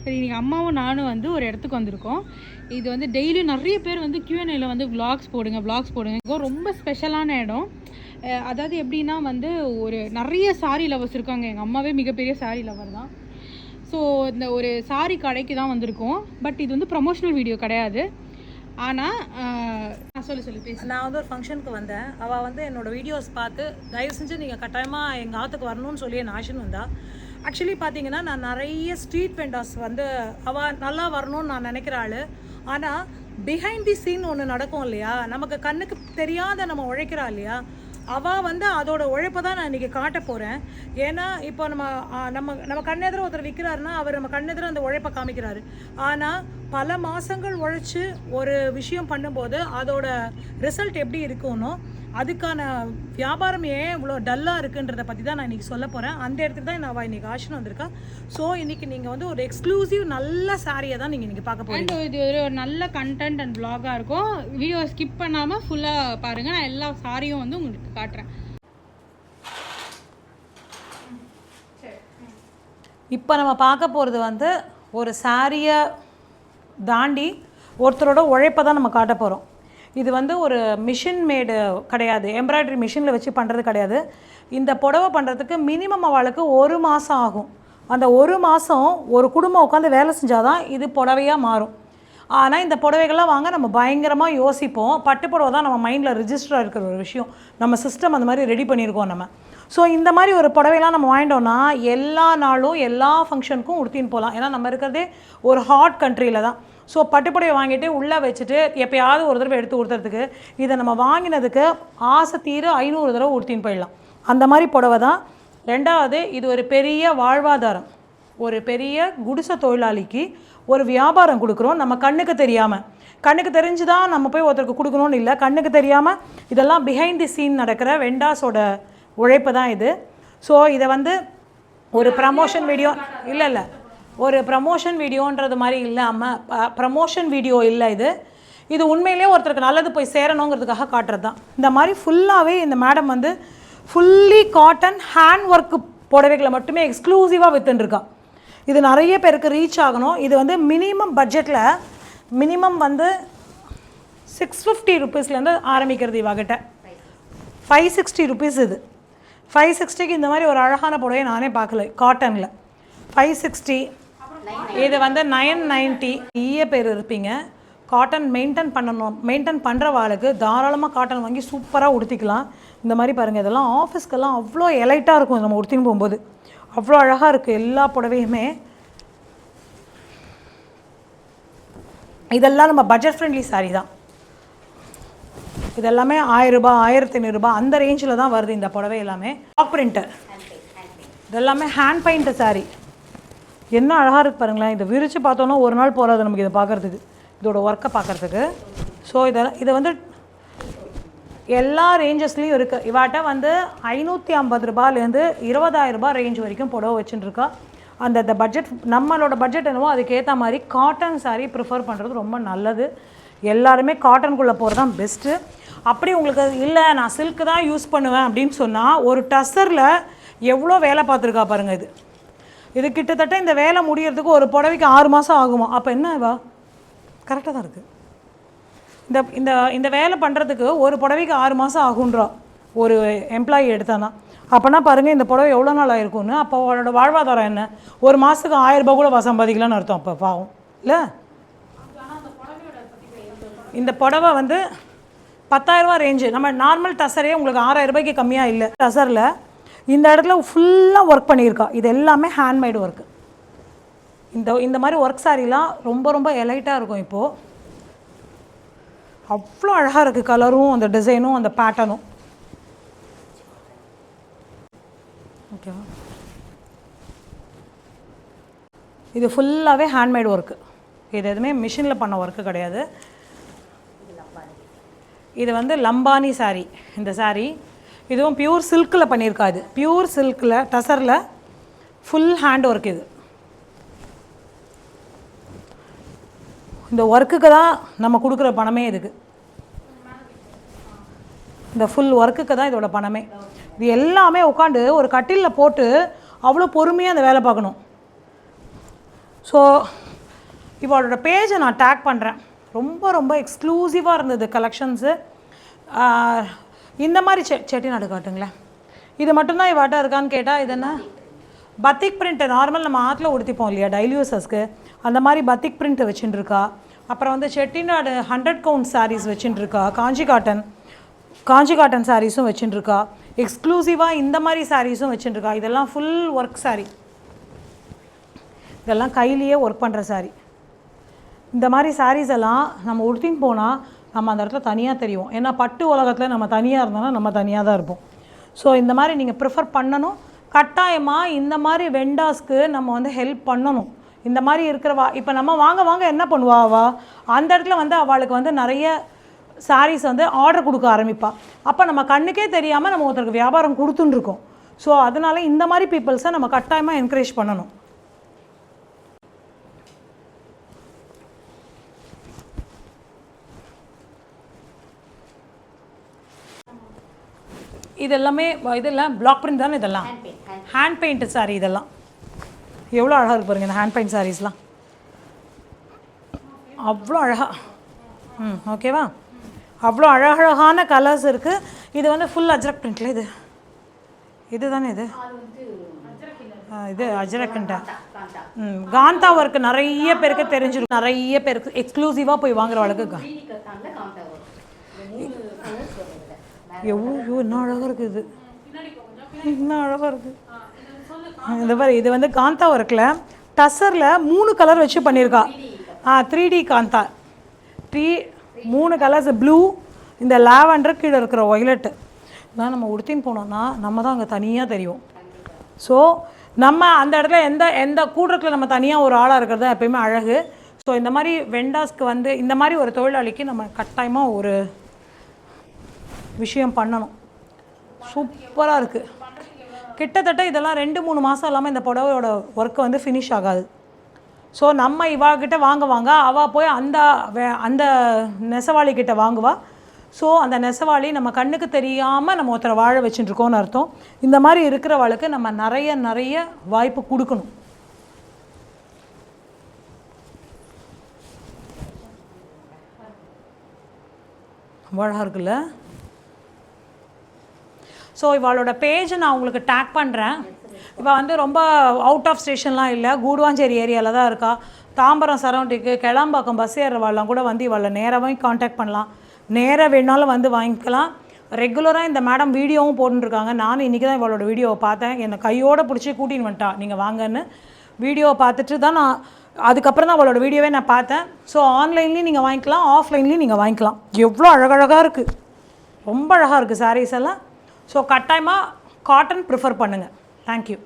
சரி, இன்றைக்கி அம்மாவும் நானும் வந்து ஒரு இடத்துக்கு வந்திருக்கோம். இது வந்து டெய்லியும் நிறைய பேர் வந்து Q&Aல வந்து விளாக்ஸ் போடுங்க. ரொம்ப ஸ்பெஷலான இடம். அதாவது எப்படின்னா வந்து ஒரு நிறைய சாரி லவர்ஸ் இருக்காங்க. எங்கள் அம்மாவே மிகப்பெரிய சாரி லவர் தான். ஸோ இந்த ஒரு சாரி கடைக்கு தான் வந்திருக்கோம். பட் இது வந்து ப்ரமோஷனல் வீடியோ கிடையாது. ஆனால் சொல்லு பேசு. நான் வந்து ஒரு ஃபங்க்ஷனுக்கு வந்தேன். அவள் வந்து என்னோடய வீடியோஸ் பார்த்து தயவு செஞ்சு நீங்கள் கட்டாயமாக எங்கள் ஆற்றுக்கு வரணும்னு சொல்லி என் ஆஷன் வந்தா. ஆக்சுவலி பார்த்தீங்கன்னா நான் நிறைய ஸ்ட்ரீட் வெண்டர்ஸ் வந்து அவள் நல்லா வரணும்னு நான் நினைக்கிற ஆள். ஆனால் பிஹைண்ட் தி சீன் ஒன்று நடக்கும் இல்லையா, நமக்கு கண்ணுக்கு தெரியாத நம்ம உழைக்கிறா இல்லையா, அவள் வந்து அதோட உழைப்பை தான் நான் இன்றைக்கி காட்ட போகிறேன். ஏன்னா இப்போ நம்ம கண்ணெதிர ஒருத்தர் விற்கிறாருன்னா அவர் நம்ம கண்ணெதிர அந்த உழைப்பை காமிக்கிறாரு. ஆனால் பல மாதங்கள் உழைச்சி ஒரு விஷயம் பண்ணும்போது அதோட ரிசல்ட் எப்படி இருக்கும்னோ, அதுக்கான வியாபாரம் ஏன் இவ்வளோ டல்லாக இருக்குன்றதை பற்றி தான் நான் இன்றைக்கி சொல்ல போகிறேன். அந்த இடத்துக்கு தான் நான் இன்றைக்கி ஆஷன் வந்திருக்கா. ஸோ இன்றைக்கி நீங்கள் வந்து ஒரு எக்ஸ்க்ளூசிவ் நல்ல சாரியை தான் நீங்கள் இன்றைக்கி பார்க்க போகிறீங்க. இது ஒரு நல்ல கண்டென்ட் அண்ட் vlog-ஆ இருக்கும். வீடியோ ஸ்கிப் பண்ணாமல் ஃபுல்லாக பாருங்கள். நான் எல்லா சாரியும் வந்து உங்களுக்கு காட்டுறேன். இப்போ நம்ம பார்க்க போகிறது வந்து ஒரு சாரியை தாண்டி ஒருத்தரோட உழைப்பை தான் நம்ம காட்ட போகிறோம். இது வந்து ஒரு மிஷின் மேடு கிடையாது, எம்ப்ராய்டரி மிஷினில் வச்சு பண்ணுறது கிடையாது. இந்த புடவை பண்ணுறதுக்கு மினிமம் அவளுக்கு 1 மாதம் ஆகும். அந்த 1 மாதம் ஒரு குடும்பம் உட்காந்து வேலை செஞ்சால் தான் இது புடவையாக மாறும். ஆனால் இந்த புடவைகள்லாம் வாங்க நம்ம பயங்கரமாக யோசிப்போம். பட்டு புடவை தான் நம்ம மைண்டில் ரிஜிஸ்டராக இருக்கிற ஒரு விஷயம். நம்ம சிஸ்டம் அந்த மாதிரி ரெடி பண்ணியிருக்கோம் நம்ம. ஸோ இந்த மாதிரி ஒரு புடவைலாம் நம்ம வாங்கிட்டோம்னா எல்லா நாளும் எல்லா ஃபங்க்ஷனுக்கும் உடுத்தின்னு போகலாம். ஏன்னா நம்ம இருக்கிறதே ஒரு ஹாட் கண்ட்ரியில் தான். ஸோ பட்டுப்புடவை வாங்கிட்டு உள்ளே வச்சுட்டு எப்போயாவது ஒரு தடவை எடுத்து கொடுத்துறதுக்கு இதை நம்ம வாங்கினதுக்கு ஆசை தீர 500 தடவை உடுத்தின்னு போயிடலாம். அந்த மாதிரி புடவை தான். ரெண்டாவது, இது ஒரு பெரிய வாழ்வாதாரம். ஒரு பெரிய குடிசை தொழிலாளிக்கு ஒரு வியாபாரம் கொடுக்குறோம் நம்ம கண்ணுக்கு தெரியாமல். கண்ணுக்கு தெரிஞ்சு தான் நம்ம போய் ஒருத்தருக்கு கொடுக்கணும்னு இல்லை, கண்ணுக்கு தெரியாமல் இதெல்லாம் பிஹைண்ட் தி சீன் நடக்கிற வெண்டாஸோட உழைப்பு தான் இது. ஸோ இதை வந்து ஒரு ப்ரமோஷன் வீடியோ இல்லை ஒரு ப்ரமோஷன் வீடியோன்றது மாதிரி இல்லாமல் ப்ரமோஷன் வீடியோ இல்லை இது. இது உண்மையிலே ஒருத்தருக்கு நல்லது போய் சேரணுங்கிறதுக்காக காட்டுறது தான். இந்த மாதிரி ஃபுல்லாகவே இந்த மேடம் வந்து ஃபுல்லி காட்டன் ஹேண்ட் ஒர்க்கு புடவைகளை மட்டுமே எக்ஸ்க்ளூசிவாக விற்றுருக்கா. இது நிறைய பேருக்கு ரீச் ஆகணும். இது வந்து மினிமம் பட்ஜெட்டில் மினிமம் வந்து 650 ருபீஸ்லேருந்து ஆரம்பிக்கிறது. இவகிட்ட 560 ருபீஸ். இது 560க்கு இந்த மாதிரி ஒரு அழகான புடவை நானே பார்க்கல காட்டனில். 560. இது வந்து 990. நிறைய பேர் இருப்பீங்க காட்டன் மெயின்டைன் பண்ணுறவாளுக்கு தாராளமாக காட்டன் வாங்கி சூப்பராக உடுத்திக்கலாம். இந்த மாதிரி பாருங்கள், இதெல்லாம் ஆஃபீஸ்க்கெல்லாம் அவ்வளோ எலைட்டாக இருக்கும். நம்ம உடுத்தின்னு போகும்போது அவ்வளோ அழகாக இருக்குது எல்லா புடவையுமே. இதெல்லாம் நம்ம பட்ஜெட் ஃப்ரெண்ட்லி சாரீ தான். இதெல்லாமே 1000 ரூபாய் 1500 ரூபாய் அந்த ரேஞ்சில் தான் வருது இந்த புடவை எல்லாமே. டாப் பிரிண்டர் இதெல்லாமே ஹேண்ட் பெயிண்ட் சாரீ. என்ன அழகாக இருக்குது பாருங்களேன். இதை விரித்து பார்த்தோன்னா ஒரு நாள் போகாது நமக்கு இதை பார்க்குறதுக்கு, இதோட ஒர்க்கை பார்க்குறதுக்கு. ஸோ இதை வந்து எல்லா ரேஞ்சஸ்லேயும் இருக்குது. இவாட்ட வந்து 550 ரூபாயிலேருந்து 20,000 ரூபாய் ரேஞ்ச் வரைக்கும் புடவை வச்சுட்டுருக்கா. அந்த பட்ஜெட் நம்மளோட பட்ஜெட் என்னவோ அதுக்கேற்ற மாதிரி காட்டன் சாரீ ப்ரிஃபர் பண்ணுறது ரொம்ப நல்லது. எல்லாருமே காட்டனுக்குள்ளே போகிறது தான் பெஸ்ட்டு. அப்படி உங்களுக்கு இல்லை நான் சில்க்கு தான் யூஸ் பண்ணுவேன் அப்படின்னு சொன்னால் ஒரு டஸ்ஸரில் எவ்வளோ வேலை பார்த்துருக்கா பாருங்கள். இது கிட்டத்தட்ட இந்த வேலை முடியறதுக்கு ஒரு புடவைக்கு 6 மாதம் ஆகுமா? அப்போ என்னவா கரெக்டாக தான் இருக்குது. இந்த வேலை பண்ணுறதுக்கு ஒரு புடவைக்கு 6 மாதம் ஆகுன்றா ஒரு எம்ப்ளாயி எடுத்தானா. அப்போனா பாருங்கள் இந்த புடவை எவ்வளோ நாள் ஆயிருக்கும்னு. அப்போ அவளோட வாழ்வாதாரம் என்ன? ஒரு மாதத்துக்கு 1000 ரூபாய் கூட சம்பாதிக்கலான்னு அர்த்தம். அப்போ பாவம் இல்லை. இந்த புடவை வந்து 10,000 ரூபா ரேஞ்சு. நம்ம நார்மல் டசரே உங்களுக்கு 6,000 ரூபாய்க்கு கம்மியாக இல்லை. டசரில் இந்த இடத்துல ஃபுல்லாக ஒர்க் பண்ணியிருக்கா. இது எல்லாமே ஹேண்ட்மேடு ஒர்க்கு. இந்த மாதிரி ஒர்க் சாரீலாம் ரொம்ப ரொம்ப எலைட்டாக இருக்கும். இப்போது அவ்வளோ அழகாக இருக்குது கலரும் அந்த டிசைனும் அந்த பேட்டர்னும். ஓகேவா? இது ஃபுல்லாகவே ஹேண்ட்மேடு ஒர்க்கு. இது எதுவுமே மிஷினில் பண்ண ஒர்க்கு கிடையாது. இது வந்து லம்பானி சாரீ. இந்த சாரீ இதுவும் பியூர் சில்கில் பண்ணியிருக்கா. இது பியூர் சில்கில் டசரில் ஃபுல் ஹேண்ட் ஒர்க். இது இந்த ஒர்க்குக்கு தான் நம்ம கொடுக்குற பணமே. இதுக்கு இந்த ஃபுல் ஒர்க்குக்கு தான் இதோட பணமே. இது எல்லாமே உட்காந்து ஒரு கட்டிலில் போட்டு அவ்வளோ பொறுமையாக அந்த வேலை பார்க்கணும். ஸோ இவளோட பேஜை நான் டேக் பண்ணுறேன். ரொம்ப ரொம்ப எக்ஸ்க்ளூசிவாக இருந்தது கலெக்ஷன்ஸு. இந்த மாதிரி செட்டிநாடு காட்டுங்களேன். இது மட்டும்தான் இவாட்ட இருக்கான்னு கேட்டால் இது என்ன பத்திக் பிரிண்ட்டு நார்மல் நம்ம ஆற்றுல உடுத்திப்போம் இல்லையா டெய்லி யூஸஸ்க்கு, அந்த மாதிரி பத்திக் பிரிண்ட்டு வச்சுட்டுருக்கா. அப்புறம் வந்து செட்டிநாடு 100 கவுண்ட் சாரீஸ் வச்சுட்டுருக்கா. காஞ்சி காட்டன் சாரீஸும் வச்சுட்டுருக்கா. எக்ஸ்க்ளூசிவாக இந்த மாதிரி சாரீஸும் வச்சுட்டுருக்கா. இதெல்லாம் ஃபுல் ஒர்க் சாரீ, இதெல்லாம் கையிலேயே ஒர்க் பண்ணுற சாரீ. இந்த மாதிரி சாரீஸ் எல்லாம் நம்ம உடுத்தின்னு போனால் நம்ம அந்த இடத்துல தனியாக தெரியும். ஏன்னா பட்டு உலகத்தில் நம்ம தனியாக இருந்தோம்னா நம்ம தனியாக தான் இருப்போம். ஸோ இந்த மாதிரி நீங்கள் ப்ரிஃபர் பண்ணணும். கட்டாயமாக இந்த மாதிரி வெண்டாஸ்க்கு நம்ம வந்து ஹெல்ப் பண்ணணும். இந்த மாதிரி இருக்கிறவா இப்போ நம்ம வாங்க என்ன பண்ணுவாவா, அந்த இடத்துல வந்து அவளுக்கு வந்து நிறைய சாரீஸ் வந்து ஆர்டர் கொடுக்க ஆரம்பிப்பாள். அப்போ நம்ம கண்ணுக்கே தெரியாமல் நம்ம ஒருத்தருக்கு வியாபாரம் கொடுத்துட்டுருக்கோம். ஸோ அதனால் இந்த மாதிரி பீப்புள்ஸை நம்ம கட்டாயமாக என்கரேஜ் பண்ணணும். இதெல்லாமே இதெல்லாம் பிளாக் பிரிண்ட் தானே, இதெல்லாம் ஹேண்ட் பெயிண்ட் சாரீ. இதெல்லாம் எவ்வளோ அழகாக இருக்கு பாருங்கள் இந்த ஹேண்ட் பெயிண்ட் சாரீஸ்லாம், அவ்வளோ அழகாக. ஓகேவா, அவ்வளோ அழகழகான கலர்ஸ் இருக்குது. இது வந்து ஃபுல் அஜ்ரக் பிரிண்ட்டில் இது தானே இது அஜ்ரக்ண்டா. காந்தா ஒர்க்கு நிறைய பேருக்கு தெரிஞ்சிருக்கும், நிறைய பேருக்கு எக்ஸ்க்ளூசிவாக போய் வாங்குறவளுக்கு. எவ்வளோ என்ன அழகாக இருக்குது, என்ன அழகாக இருக்குது. இந்த மாதிரி இது வந்து காந்தா ஒர்க்கில் டசரில் 3 கலர் வச்சு பண்ணியிருக்கா. 3D காந்தா, 3 கலர்ஸ், ப்ளூ, இந்த லாவெண்டர், கீழே இருக்கிற ஒய்லெட்டு தான் நம்ம உடுத்தின்னு போனோம்னா நம்ம தான் அங்கே தனியாக தெரியும். ஸோ நம்ம அந்த இடத்துல எந்த கூட்டத்தில் நம்ம தனியாக ஒரு ஆளாக இருக்கிறது தான் எப்போயுமே அழகு. ஸோ இந்த மாதிரி வெண்டாஸ்க்கு வந்து இந்த மாதிரி ஒரு தொழிலாளிக்கு நம்ம கட்டாயமாக ஒரு விஷயம் பண்ணணும். சூப்பராக இருக்குது. கிட்டத்தட்ட இதெல்லாம் 2-3 மாதம் இல்லாமல் இந்த புடவையோட ஒர்க்கு வந்து ஃபினிஷ் ஆகாது. ஸோ நம்ம இவாகிட்ட வாங்க அவள் போய் அந்த நெசவாளிக்கிட்ட வாங்குவா. ஸோ அந்த நெசவாளி நம்ம கண்ணுக்கு தெரியாமல் நம்ம ஒருத்தரை வாழ வச்சுட்டுருக்கோன்னு அர்த்தம். இந்த மாதிரி இருக்கிறவளுக்கு நம்ம நிறைய வாய்ப்பு கொடுக்கணும். அழகாக இருக்குல்ல. ஸோ இவளோட பேஜை நான் உங்களுக்கு டேக் பண்ணுறேன். இவள் வந்து ரொம்ப அவுட் ஆஃப் ஸ்டேஷன்லாம் இல்லை, கூடுவாஞ்சேரி ஏரியாவில் தான் இருக்கா. தாம்பரம் சரௌண்டிங்கு, கிளம்பாக்கம் பஸ் ஏறுறவாள்லாம் கூட வந்து இவளை நேராகவே காண்டாக்ட் பண்ணலாம். நேராக வேணாலும் வந்து வாங்கிக்கலாம். ரெகுலராக இந்த மேடம் வீடியோவும் போட்டுருக்காங்க. நானும் இன்றைக்கி தான் இவளோட வீடியோவை பார்த்தேன். என்னை கையோடு பிடிச்சி கூட்டின்னு வந்துட்டா நீங்கள் வாங்கன்னு. வீடியோவை பார்த்துட்டு தான் நான் அதுக்கப்புறம் தான் அவளோட வீடியோவே நான் பார்த்தேன். ஸோ ஆன்லைன்லேயும் நீங்கள் வாங்கிக்கலாம், ஆஃப்லைன்லேயும் நீங்கள் வாங்கிக்கலாம். எவ்வளோ அழகழகாக இருக்குது, ரொம்ப அழகாக இருக்குது சாரீஸ் எல்லாம். ஸோ கட்டாயமாக காட்டன் ப்ரிஃபர் பண்ணுங்கள். தேங்க்யூ.